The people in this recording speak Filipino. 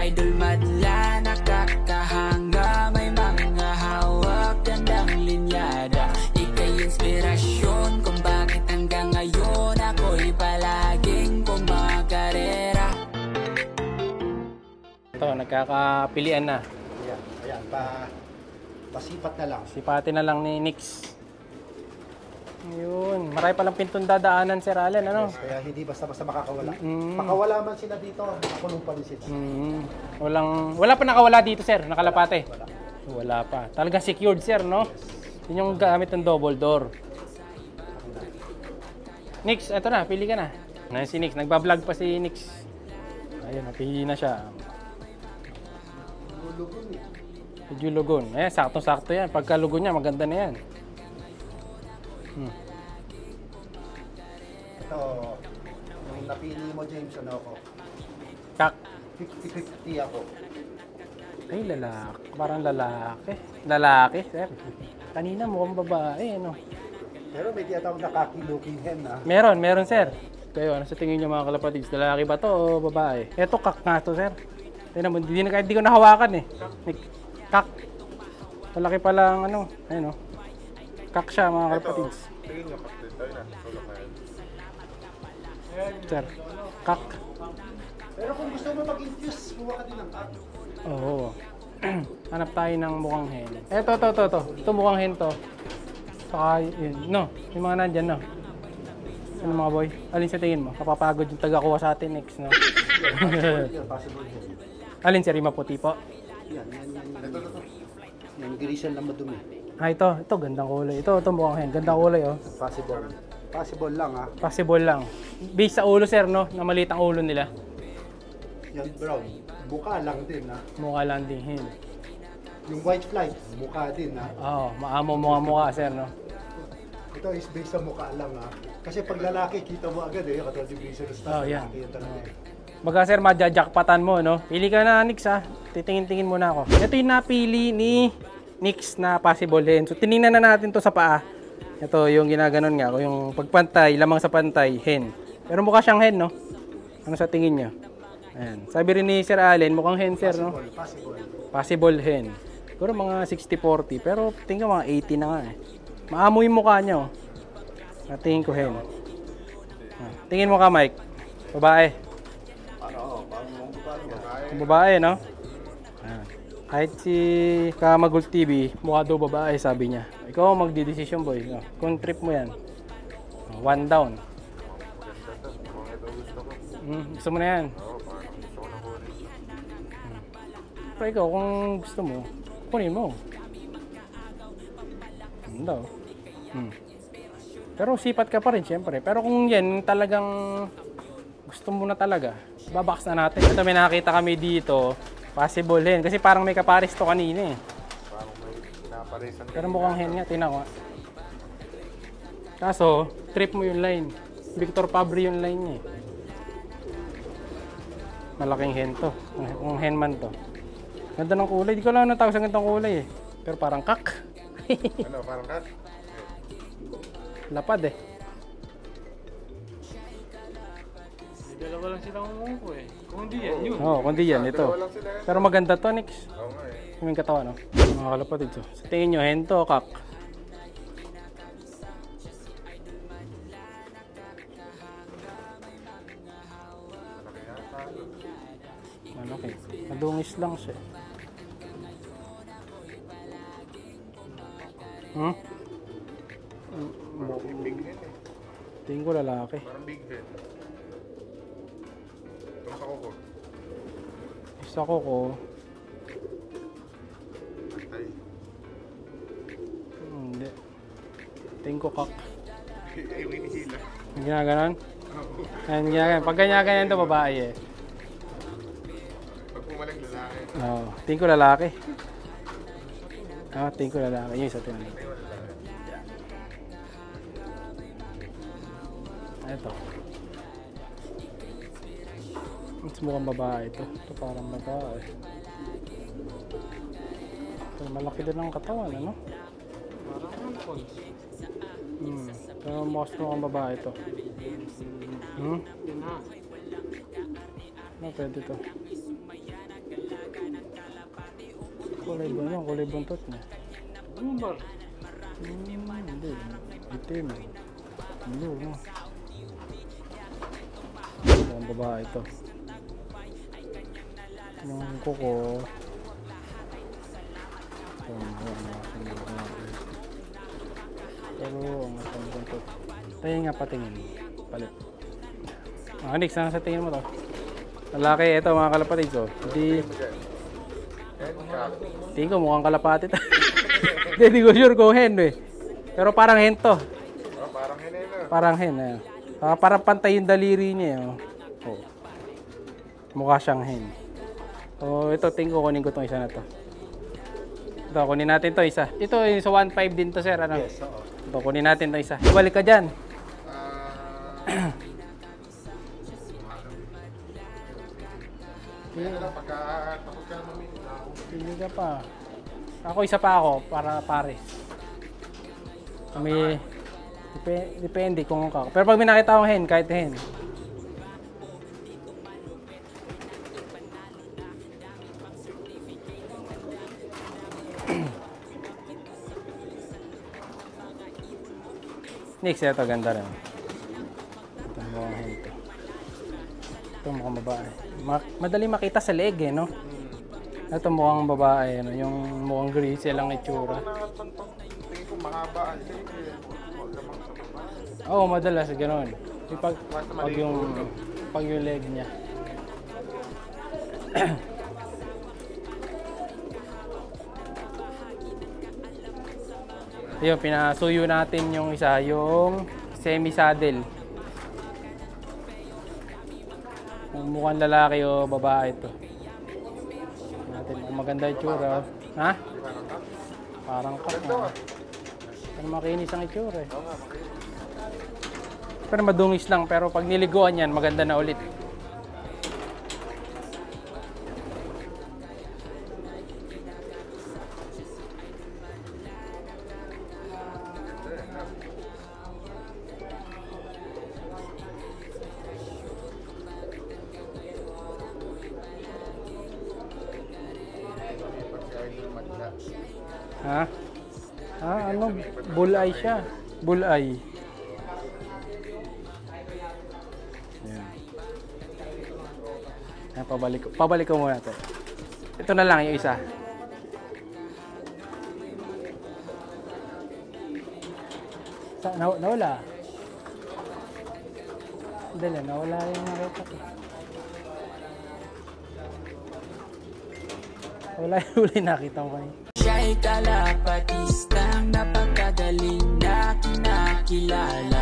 Idol madla, nakakahanga, may mga hawak, gandang linyada. Ika'y inspirasyon kung bakit hanggang ngayon ako'y palaging kumakarera. Ito, nagkakapilian na. Ayan, pasipat na lang. Sipatin na lang ni Nix. Ayun, marami palang pintong dadaanan, Sir Allen, ano? Yes, kaya hindi basta-basta makakawala. Makawala man sila dito, nakulong pa rin sila. Wala pa nakawala dito, Sir, nakalapate. Wala pa. Talagang secured, Sir, no? Yun yung gamit ng double door. Nix, eto na, pili ka na. Ayan si Nix, nagbablog pa si Nix. Ayun, napili na siya. Medyo lugon. Ayan, saktong-sakto yan. Pagka lugon niya, maganda na yan. Ito, yung napili mo, James, ano ako? Kak. 50-50 ako. Ay, lalaki. Parang lalaki. Lalaki, Sir. Kanina mukhang babae, ano? Pero may tinatawag na kaki-looking hen, ha? Meron, Sir. Kayo, ano sa tingin niyo mga kalapatids? Lalaki ba to o babae? Eto, kak nga to, Sir. Tingnan mo, hindi ko nahawakan eh. Kak. Lalaki pa lang, ano, ayun, no? Kak siya, mga kalapatids. Tingin nyo, kapatid. Tayo na. Solo kayo. Sir, kak. Pero kung gusto mo mag-infuse, kuha ka din ng kak. Oo. Hanap tayo ng mukhang hen. Eto. Ito mukhang hen to. Saka yun. No, yung mga nandyan, no? Ano mga boy? Alin sa tingin mo? Kapapagod yung taga-kuha sa atin next, no? Yan, possible hen. Alin, Sir? Yung maputi po? Yan. Yung girisan lang madumi. Ito. Gandang kulay. Ito mukhang hen. Gandang kulay, oh. Possible. Possible lang, ha? Possible lang. Based sa ulo, Sir, no? Na maliit ang ulo nila. Yan, brown. Mukha lang din, ha? Mukha lang din hen. Yung white flight, mukha din, ha? Oo, maamo mukha, Sir, no? Ito is based sa mukha lang, ha? Kasi pag lalaki, kita mo agad, eh. Katulad yung visa na style. Yan. Yan talaga, eh. Baga, Sir, madjajakpatan mo, no? Pili ka na, Nix, ha? Titingin-tingin muna ako. Ito yung napili ni Nix na possible hen. So, tinignan na natin to sa paa. Ito, yung ginaganon nga, yung pagpantay, lamang sa pantay, hen. Pero mukha siyang hen, no? Ano sa tingin niyo? Ayan. Sabi rin ni Sir Allen, mukhang hen, Sir, no? Possible hen. Siguro mga 60-40, pero tingin ko mga 80 na nga, eh. Maamo yung mukha niya, oh. Tingin ko hen. Tingin mo ka, Mike. Babae. Babae, no? Ayan. Kahit si Kamagul TV, mukha daw babae, sabi niya. Ikaw ang magdidesisyon, boy. No? Kung trip mo yan. One down. Gusto mo na yan. Pero ikaw, kung gusto mo, kunin mo. Ano daw? Pero sipat ka pa rin, syempre. Pero kung yan talagang gusto mo na talaga, babaks na natin. Ito, may nakita kami dito. Possible hen. Kasi parang may kapares to kanina, eh. Parang may pinaparesan. Pero mukhang hen nga, tingnan ko. Kaso, trip mo yung line. Victor Fabri yung line niya, eh. Malaking hen to. Kung hen man to. Ganda ng kulay. Di ko lang natawag sa gandang kulay, eh. Pero parang kak. Ano, parang kat? Lapad, eh. Dalawa lang silang umupo eh. Kung hindi yan, yun. Oo, kundi yan, ito. Dalawa lang sila yan. Pero maganda to, Nix. Oo nga eh. Yung katawan, no? Mga kalapatid, so. Sa tingin nyo, hen to, kak. Malaki. Madungis lang siya. Big head eh. Tingin ko lalaki. Parang big head. Ito sa kuko. Isa ko. Ay. Hindi. Tingin ko kak. Yung inihila. Yung ginaganon? Ayan, ginaganon. Pag ganyan to babae, eh. Pag pumalag lalaki. Oo. Tingin ko lalaki. Tingin ko lalaki. Yung isa tinanong. Ito. Mas mukhang babae ito. Ito parang babae. Ito, malaki din ang katawan, ano? Parang handphones. Pero mas mukhang babae ito. Yun na. Ano pwede ito? kulay ba yun? Kulay buntot niya. Bumbar. Hindi. Itim. Blue, no? Ang babae ito. Yung kuko. Ito, pero ang matang buntot. Tayo nga patingin. Palit. Nix, saan sa tingin mo to? Lalaki, ito mga kalapatid ko. Hindi... Tingin ko mukhang kalapati to. Hindi ko sure kung hen eh. Pero parang hen to. Parang hen eh, no? Parang hen eh. Parang pantay yung daliri niya. Oh. Mukha siyang hen. So ito, tingin ko kunin ko itong isa na to. Ito, kunin natin to isa. Ito yung sa 1.5 din to, sir. Ano? Yes, oo. Ito, kunin natin to isa. Balik ka dyan. Pagkatapos ka namin, Hindi ka pa. Ako, isa pa ako para pares. May... Depende kung ka. Pero pag may nakita akong hen, kahit hen. Next, ito ganda rin. Ito mukhang hen to. Ito mukhang babae. Madali makita sa leg eh, no? Ito mukhang babae, ano, yung mukhang greasy lang itsura. tingin ko mahaba. Huwag lamang sa babae. Oo, madalas gano'n. Pag yung leg niya. Ayun, pinasuyo natin yung isa, yung semi-saddle. Mukhang lalaki o babae ito. Natin, maganda yung itsura. Ha? Parang kap. Parang makinis ang itsura eh. Pero madungis lang, pero pag niliguan yan, maganda na ulit. Ha? Ano? Bull-eye siya. Bull-eye. Ayan. Ayan, pabalik ko muna ito. Ito na lang yung isa. Nawala. Dali, nawala yung nakita ko. Wala yung huli nakita ko kanina. Siya'y kalapatistang napakagaling na kinakilala.